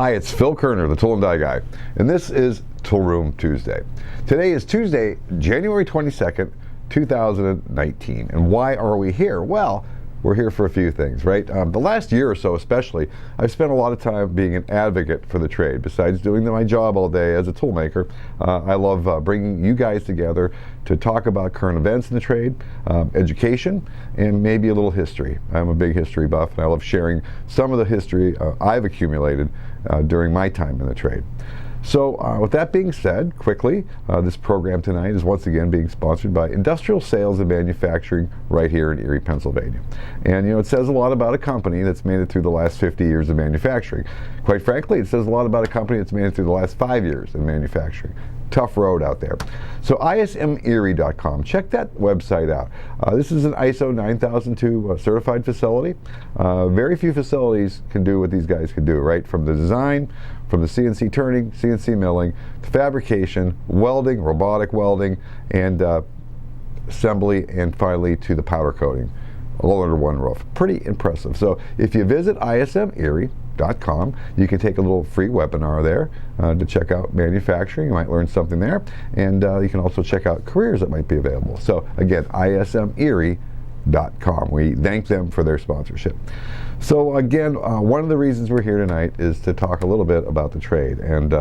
Hi, it's Phil Kerner, the Tool and Die Guy, and this is Tool Room Tuesday. Today is Tuesday, January 22nd, 2019. And why are we here? Well, we're here for a few things, right? The last year or so especially, I've spent a lot of time being an advocate for the trade. Besides doing my job all day as a tool maker, I love bringing you guys together to talk about current events in the trade, education, and maybe a little history. I'm a big history buff, and I love sharing some of the history I've accumulated during my time in the trade. So with that being said, quickly, this program tonight is once again being sponsored by Industrial Sales and Manufacturing right here in Erie, Pennsylvania. And it says a lot about a company that's made it through the last 50 years of manufacturing. Quite frankly, it says a lot about a company that's made it through the last 5 years of manufacturing. Tough road out there. So ismerie.com, check that website out. This is an ISO 9002 certified facility. Very few facilities can do what these guys can do, right? From the design, from the CNC turning, CNC milling, to fabrication, welding, robotic welding, and assembly, and finally to the powder coating, all under one roof. Pretty impressive. So if you visit ismerie.com, you can take a little free webinar there to check out manufacturing. You might learn something there, and you can also check out careers that might be available. So again, ismerie.com. We thank them for their sponsorship. So again, one of the reasons we're here tonight is to talk a little bit about the trade. And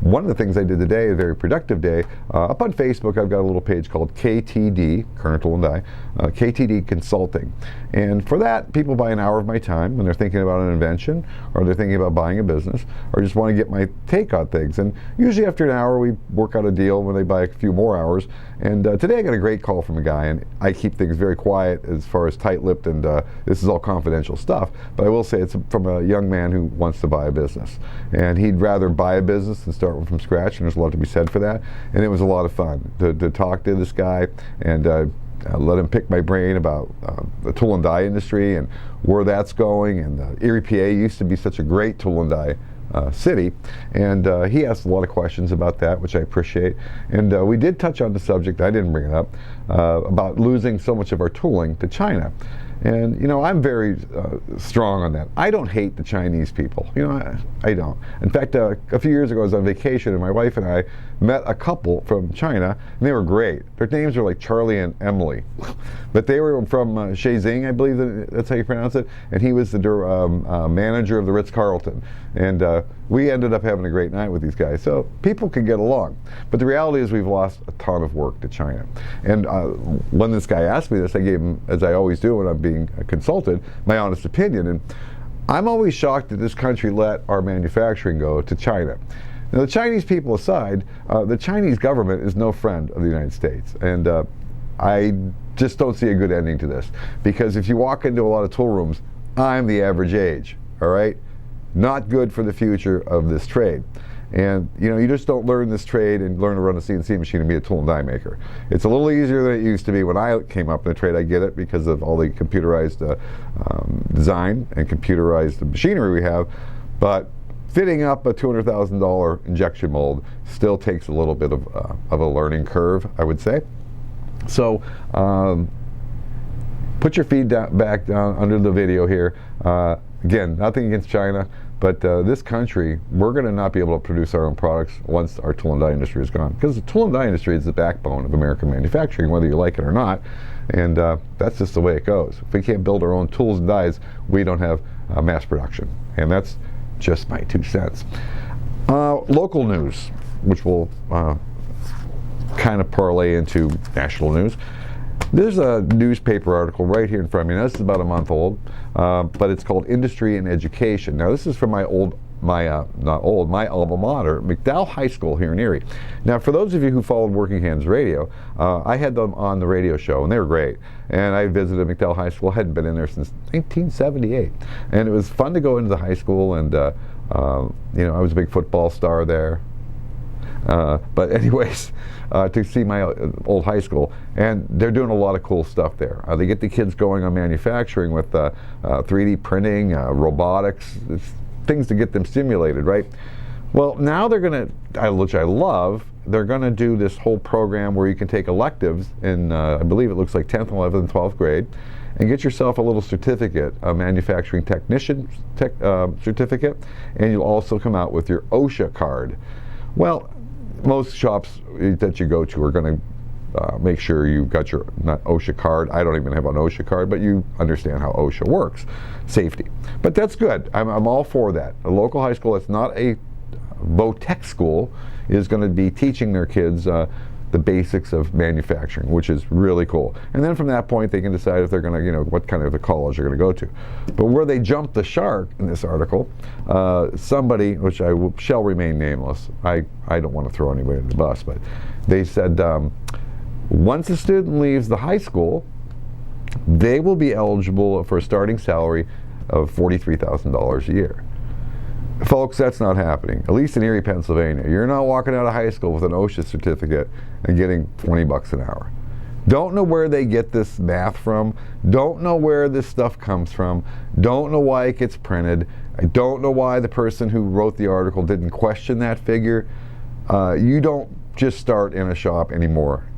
one of the things I did today, a very productive day, up on Facebook, I've got a little page called KTD, Kerner Tool and Die, KTD Consulting. And for that, people buy an hour of my time when they're thinking about an invention, or they're thinking about buying a business, or just want to get my take on things. And usually after an hour, we work out a deal when they buy a few more hours. And today I got a great call from a guy, and I keep things very quiet as far as tight-lipped, and this is all confidential stuff, but I will say it's from a young man who wants to buy a business. And he'd rather buy a business than start from scratch, and there's a lot to be said for that. And it was a lot of fun to talk to this guy and let him pick my brain about the tool and die industry and where that's going. And Erie, PA used to be such a great tool and die city, and he asked a lot of questions about that, which I appreciate. And we did touch on the subject, I didn't bring it up, about losing so much of our tooling to China. And I'm very strong on that. I don't hate the Chinese people. I don't. In fact, a few years ago I was on vacation, and my wife and I met a couple from China, and they were great. Their names were like Charlie and Emily, but they were from Beijing, I believe that's how you pronounce it. And he was the manager of the Ritz-Carlton. And we ended up having a great night with these guys. So people can get along. But the reality is we've lost a ton of work to China. And when this guy asked me this, I gave him, as I always do when I'm being consulted, my honest opinion. And I'm always shocked that this country let our manufacturing go to China. Now, the Chinese people aside, the Chinese government is no friend of the United States. And I just don't see a good ending to this. Because if you walk into a lot of tool rooms, I'm the average age, all right? Not good for the future of this trade. And you just don't learn this trade and learn to run a CNC machine and be a tool and die maker. It's a little easier than it used to be when I came up in the trade. I get it because of all the computerized design and computerized machinery we have, but fitting up a $200,000 injection mold still takes a little bit of a learning curve, I would say. So put your feet back down under the video here. Again, nothing against China, but this country, we're going to not be able to produce our own products once our tool and die industry is gone. Because the tool and die industry is the backbone of American manufacturing, whether you like it or not. And that's just the way it goes. If we can't build our own tools and dies, we don't have mass production. And that's just my 2 cents. Local news, which will kind of parlay into national news. There's a newspaper article right here in front of me. Now, this is about a month old, but it's called Industry and Education. Now, this is from my alma mater, McDowell High School here in Erie. Now, for those of you who followed Working Hands Radio, I had them on the radio show, and they were great. And I visited McDowell High School. I hadn't been in there since 1978. And it was fun to go into the high school, and I was a big football star there. But anyways, to see my old high school, and they're doing a lot of cool stuff there. They get the kids going on manufacturing with 3D printing, robotics, things to get them stimulated, right? Well, now they're going to, which I love, they're going to do this whole program where you can take electives in, I believe it looks like 10th, 11th, and 12th grade, and get yourself a little certificate, a manufacturing technician certificate, and you'll also come out with your OSHA card. Well, most shops that you go to are going to make sure you've got your, not OSHA card. I don't even have an OSHA card, but you understand how OSHA works, safety. But that's good. I'm all for that. A local high school that's not a Vo-Tech school is going to be teaching their kids the basics of manufacturing, which is really cool. And then from that point, they can decide if they're going to, what kind of a college they're going to go to. But where they jumped the shark in this article, somebody, which shall remain nameless, I don't want to throw anybody under the bus, but they said once a student leaves the high school, they will be eligible for a starting salary of $43,000 a year. Folks, that's not happening, at least in Erie, Pennsylvania. You're not walking out of high school with an OSHA certificate and getting 20 bucks an hour. Don't know where they get this math from. Don't know where this stuff comes from. Don't know why it gets printed. I don't know why the person who wrote the article didn't question that figure. You don't just start in a shop anymore.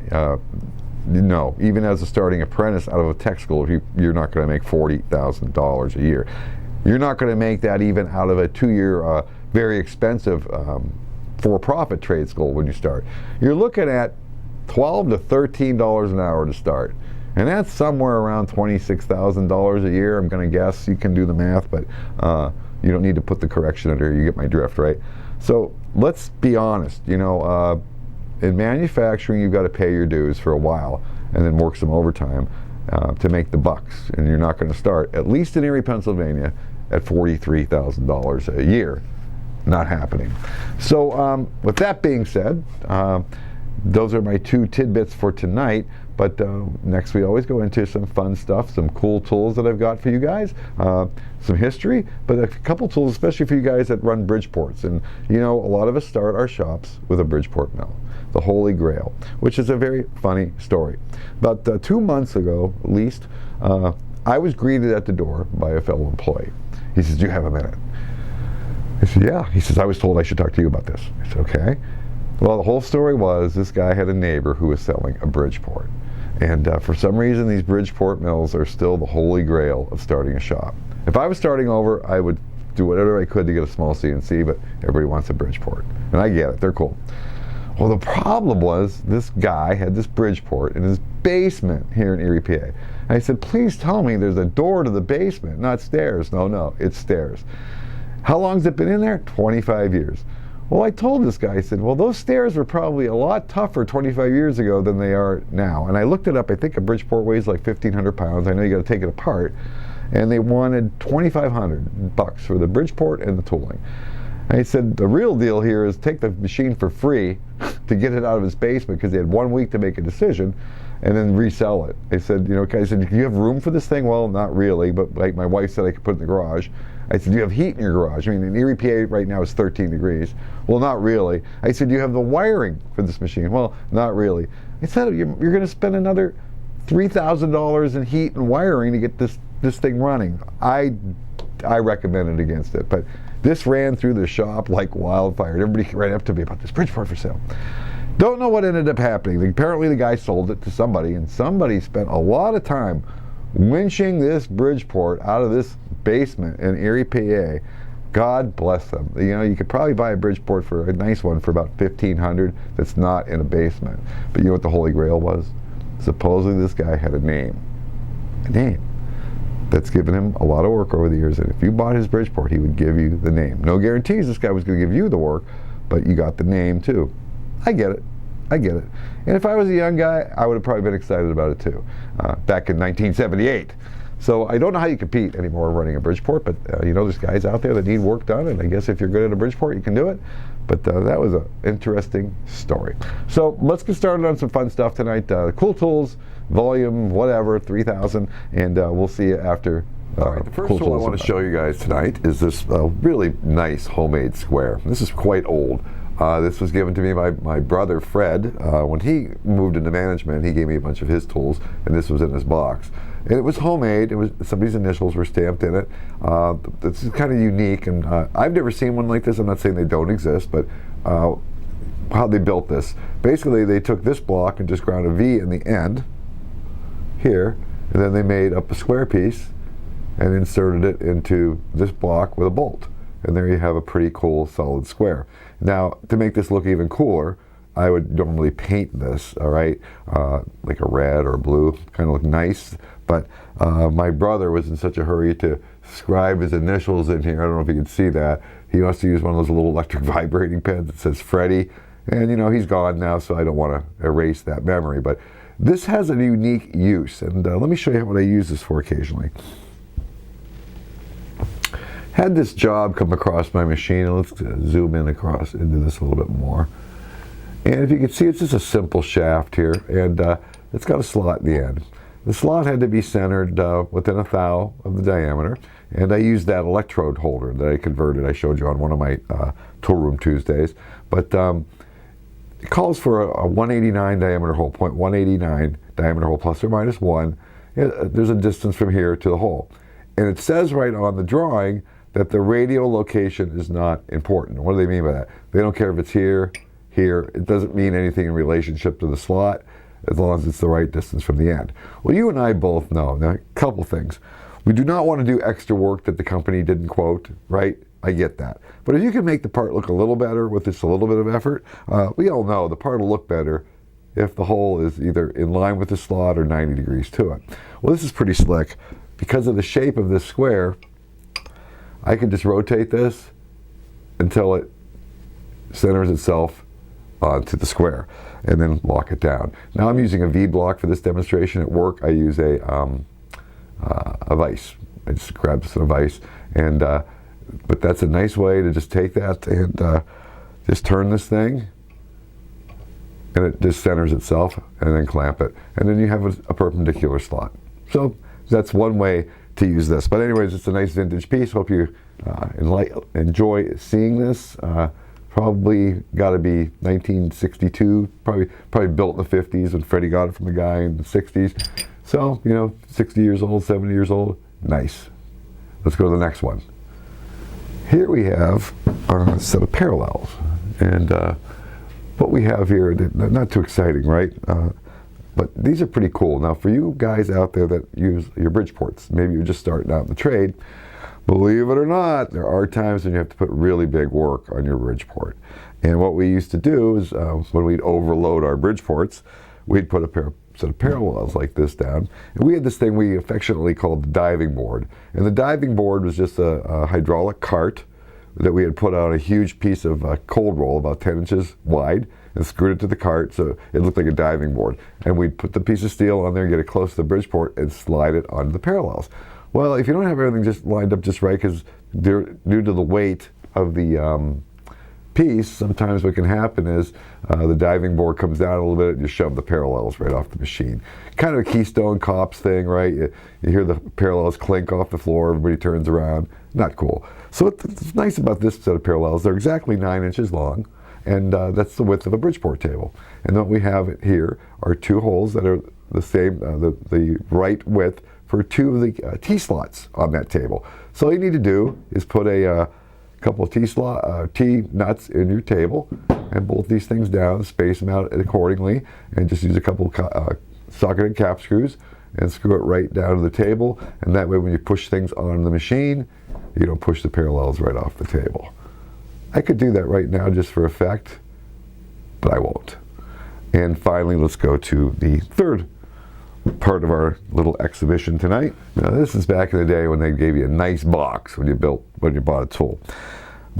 No, even as a starting apprentice out of a tech school, you're not going to make $40,000 a year. You're not going to make that even out of a 2-year, very expensive for-profit trade school when you start. You're looking at $12 to $13 an hour to start. And that's somewhere around $26,000 a year, I'm going to guess. You can do the math, but you don't need to put the correction under. You get my drift, right? So let's be honest. In manufacturing, you've got to pay your dues for a while and then work some overtime to make the bucks. And you're not going to start, at least in Erie, Pennsylvania, at $43,000 a year. Not happening. So with that being said, those are my 2 tidbits for tonight. But next we always go into some fun stuff, some cool tools that I've got for you guys, some history, but a couple tools, especially for you guys that run Bridgeports. And a lot of us start our shops with a Bridgeport mill, the Holy Grail, which is a very funny story. About 2 months ago, at least, I was greeted at the door by a fellow employee. He says, "Do you have a minute?" I said, "Yeah." He says, "I was told I should talk to you about this." I said, "Okay." Well, the whole story was this guy had a neighbor who was selling a Bridgeport. And for some reason, these Bridgeport mills are still the holy grail of starting a shop. If I was starting over, I would do whatever I could to get a small CNC, but everybody wants a Bridgeport. And I get it, they're cool. Well, the problem was this guy had this Bridgeport in his basement here in Erie, PA. And I said, "Please tell me there's a door to the basement, not stairs." No, it's stairs. How long's it been in there? 25 years. Well, I told this guy, I said, "Well, those stairs were probably a lot tougher 25 years ago than they are now." And I looked it up. I think a Bridgeport weighs like 1,500 pounds. I know you got to take it apart. And they wanted $2,500 for the Bridgeport and the tooling. And he said, "The real deal here is take the machine for free to get it out of his basement," because they had 1 week to make a decision, and then resell it. I said, "Do you have room for this thing?" "Well, not really, but like my wife said I could put it in the garage." I said, "Do you have heat in your garage?" I mean, in Erie, PA right now is 13 degrees. "Well, not really." I said, "Do you have the wiring for this machine?" "Well, not really." I said, "You're going to spend another $3,000 in heat and wiring to get this thing running." I recommended against it, but this ran through the shop like wildfire. Everybody ran up to me about this Bridgeport for sale. Don't know what ended up happening. Apparently the guy sold it to somebody, and somebody spent a lot of time winching this Bridgeport out of this basement in Erie, PA. God bless them. You could probably buy a Bridgeport for a nice one for about $1,500 that's not in a basement. But you know what the Holy Grail was? Supposedly this guy had a name that's given him a lot of work over the years, and if you bought his Bridgeport, he would give you the name. No guarantees this guy was going to give you the work, but you got the name too. I get it. And if I was a young guy, I would have probably been excited about it too, back in 1978. So I don't know how you compete anymore running a Bridgeport, but there's guys out there that need work done, and I guess if you're good at a Bridgeport, you can do it. But that was an interesting story. So let's get started on some fun stuff tonight. Cool tools, volume, whatever, 3,000, and we'll see you after. All right, the first tool I want to show you guys tonight is this really nice homemade square. This is quite old. This was given to me by my brother Fred. When he moved into management, he gave me a bunch of his tools, and this was in his box. And it was homemade. It was somebody's initials were stamped in it. This is kind of unique, and I've never seen one like this. I'm not saying they don't exist, but how they built this. Basically, they took this block and just ground a V in the end here, and then they made up a square piece and inserted it into this block with a bolt. And there you have a pretty cool solid square. Now, to make this look even cooler, I would normally paint this, all right, like a red or a blue, kind of look nice. But my brother was in such a hurry to scribe his initials in here. I don't know if you can see that. He wants to use one of those little electric vibrating pens that says Freddie. And you know, he's gone now, so I don't want to erase that memory. But this has a unique use. And let me show you what I use this for occasionally. Had this job come across my machine, and let's zoom in across into this a little bit more. And if you can see, it's just a simple shaft here, and it's got a slot in the end. The slot had to be centered within a thou of the diameter, and I used that electrode holder that I converted. I showed you on one of my Tool Room Tuesdays. But it calls for a 189 diameter hole, 0.189 diameter hole, plus or minus 1. There's a distance from here to the hole. And it says right on the drawing that the radial location is not important. What do they mean by that? They don't care if it's here, here. It doesn't mean anything in relationship to the slot, as long as it's the right distance from the end. Well, you and I both know. Now, a couple things. We do not want to do extra work that the company didn't quote, right? I get that. But if you can make the part look a little better with just a little bit of effort, we all know the part will look better if the hole is either in line with the slot or 90 degrees to it. Well, this is pretty slick. Because of the shape of this square, I can just rotate this until it centers itself onto the square, and then lock it down. Now I'm using a V block for this demonstration. At work, I use a vise. I just grab this in a vise, and but that's a nice way to just take that and just turn this thing, and it just centers itself, and then clamp it, and then you have a perpendicular slot. So that's one way to use this. But anyways, it's a nice vintage piece. Hope you enjoy seeing this. Probably got to be 1962, probably built in the 50s when Freddie got it from the guy in the 60s. So, you know, 60 years old, 70 years old, nice. Let's go to the next one. Here we have a set of parallels. And what we have here, not too exciting, right? But these are pretty cool. Now, for you guys out there that use your Bridgeports, maybe you're just starting out in the trade, believe it or not, there are times when you have to put really big work on your Bridgeport. And what we used to do is when we'd overload our Bridgeports, we'd put a set of parallels like this down. And we had this thing we affectionately called the diving board. And the diving board was just a hydraulic cart that we had put on a huge piece of cold roll, about 10 inches wide, and screwed it to the cart so it looked like a diving board. And we'd put the piece of steel on there, get it close to the Bridgeport, and slide it onto the parallels. Well, if you don't have everything just lined up just right, because due to the weight of the piece, sometimes what can happen is the diving board comes down a little bit and you shove the parallels right off the machine. Kind of a Keystone Cops thing, right? You hear the parallels clink off the floor, everybody turns around. Not cool. So what's nice about this set of parallels, they're exactly 9 inches long, and that's the width of a Bridgeport table. And what we have here are two holes that are the same, the right width for two of the T-slots on that table. So all you need to do is put a couple of T-nuts in your table and bolt these things down, space them out accordingly, and just use a couple socketed cap screws and screw it right down to the table. And that way when you push things on the machine, you don't push the parallels right off the table. I could do that right now just for effect, but I won't. And finally, let's go to the third part of our little exhibition tonight. Now, this is back in the day when they gave you a nice box when you bought a tool.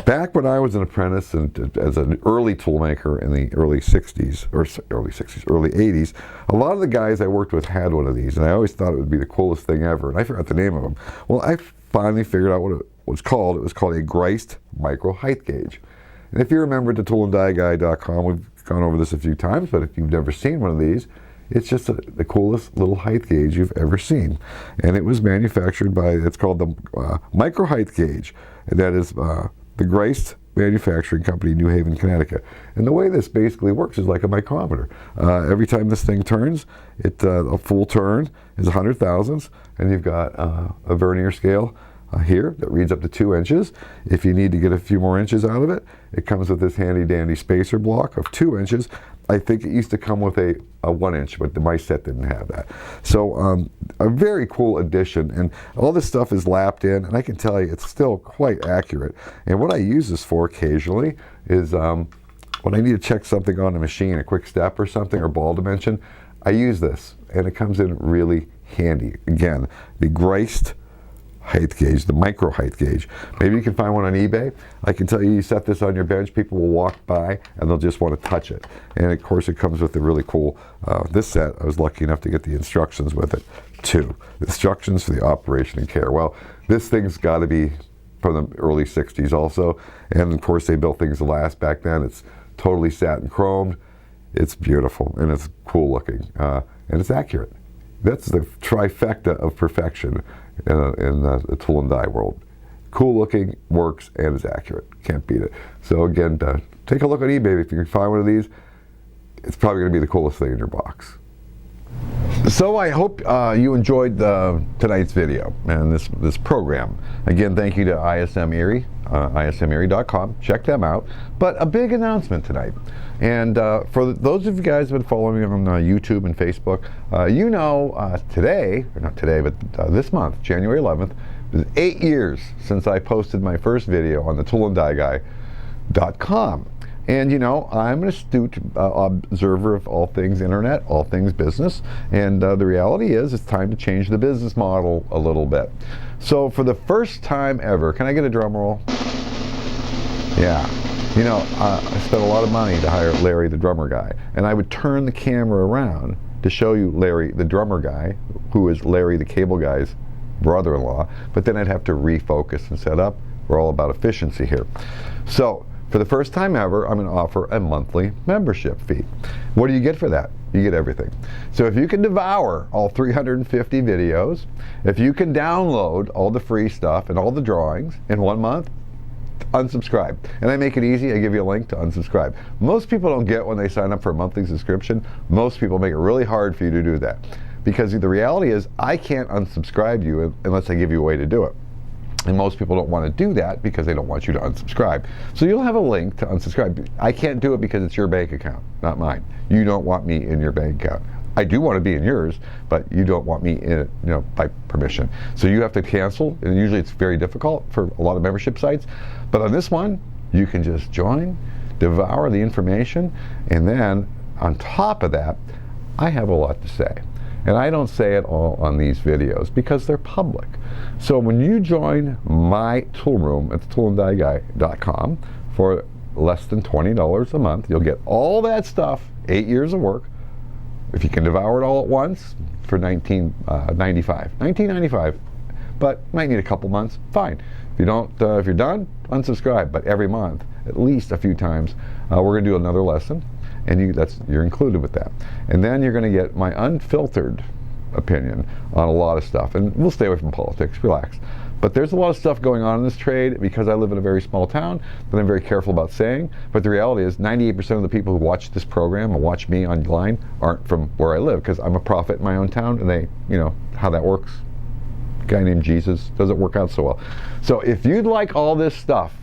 Back when I was an apprentice and as an early tool maker in the early 60s, early 80s, a lot of the guys I worked with had one of these, and I always thought it would be the coolest thing ever, and I forgot the name of them. Well, I finally figured out what it was called. It was called a Greist micro height gauge. And if you remember at toolandieguy.com, we've gone over this a few times, but if you've never seen one of these, it's just the coolest little height gauge you've ever seen. And it was manufactured by, it's called the micro height gauge, and that is the Greist Manufacturing Company, New Haven, Connecticut. And the way this basically works is like a micrometer. Every time this thing turns, a full turn is 100 thousandths, and you've got a vernier scale here that reads up to 2 inches. If you need to get a few more inches out of it, it comes with this handy dandy spacer block of 2 inches. I think it used to come with a 1 inch, but my set didn't have that. So a very cool addition, and all this stuff is lapped in, and I can tell you it's still quite accurate. And what I use this for occasionally is when I need to check something on a machine, a quick step or something, or ball dimension, I use this, and it comes in really handy. Again, the Graced height gauge, the micro height gauge. Maybe you can find one on eBay. I can tell you, you set this on your bench, people will walk by and they'll just want to touch it. And of course it comes with the really cool, this set, I was lucky enough to get the instructions with it too. The instructions for the operation and care. Well, this thing's got to be from the early 60s also. And of course they built things to last back then. It's totally satin chromed. It's beautiful and it's cool looking and it's accurate. That's the trifecta of perfection in the tool and die world. Cool looking, works, and is accurate. Can't beat it. So again, take a look at eBay. If you can find one of these, it's probably going to be the coolest thing in your box. So I hope you enjoyed tonight's video and this program. Again, thank you to ISM Erie, ismerie.com. Check them out. But a big announcement tonight. And for those of you guys who have been following me on YouTube and Facebook, you know today, or not today, but this month, January 11th, it was 8 years since I posted my first video on the toolandieguy.com. And you know, I'm an astute observer of all things internet, all things business, and the reality is it's time to change the business model a little bit. So for the first time ever, can I get a drum roll? Yeah. You know, I spent a lot of money to hire Larry the drummer guy, and I would turn the camera around to show you Larry the drummer guy, who is Larry the cable guy's brother-in-law, but then I'd have to refocus and set up. We're all about efficiency here. So for the first time ever, I'm going to offer a monthly membership fee. What do you get for that? You get everything. So if you can devour all 350 videos, if you can download all the free stuff and all the drawings in 1 month, unsubscribe. And I make it easy. I give you a link to unsubscribe. Most people don't get when they sign up for a monthly subscription. Most people make it really hard for you to do that. Because the reality is, I can't unsubscribe you unless I give you a way to do it. And most people don't want to do that because they don't want you to unsubscribe. So you'll have a link to unsubscribe. I can't do it because it's your bank account, not mine. You don't want me in your bank account. I do want to be in yours, but you don't want me in it, you know, by permission. So you have to cancel, and usually it's very difficult for a lot of membership sites. But on this one, you can just join, devour the information, and then on top of that, I have a lot to say. And I don't say it all on these videos because they're public. So when you join my tool room at toolandieguy.com for less than $20 a month, you'll get all that stuff, 8 years of work. If you can devour it all at once for $19.95, but you might need a couple months, fine. If you don't, if you're done, unsubscribe. But every month, at least a few times, we're going to do another lesson, and you're included with that. And then you're going to get my unfiltered opinion on a lot of stuff. And we'll stay away from politics, relax. But there's a lot of stuff going on in this trade because I live in a very small town that I'm very careful about saying. But the reality is 98% of the people who watch this program and watch me online aren't from where I live because I'm a prophet in my own town, and they, you know, how that works. A guy named Jesus doesn't work out so well. So if you'd like all this stuff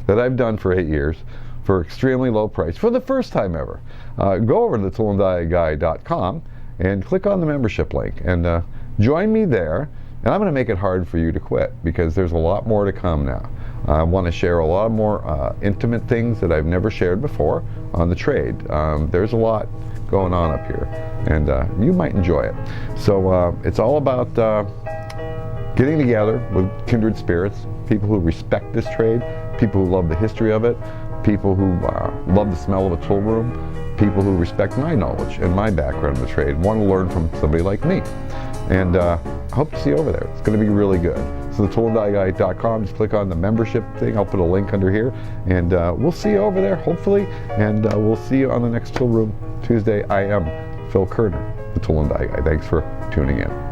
that I've done for 8 years for extremely low price, for the first time ever, go over to the toolandieguy.com and click on the membership link and join me there. And I'm going to make it hard for you to quit because there's a lot more to come now. I want to share a lot more intimate things that I've never shared before on the trade. There's a lot going on up here, and you might enjoy it. So it's all about getting together with kindred spirits, people who respect this trade, people who love the history of it, people who love the smell of a tool room, people who respect my knowledge and my background in the trade, want to learn from somebody like me. And I hope to see you over there. It's going to be really good. So the toolandieguy.com, just click on the membership thing. I'll put a link under here. And we'll see you over there, hopefully. And we'll see you on the next Tool Room Tuesday. I am Phil Kerner, the Tool and Die Guy. Thanks for tuning in.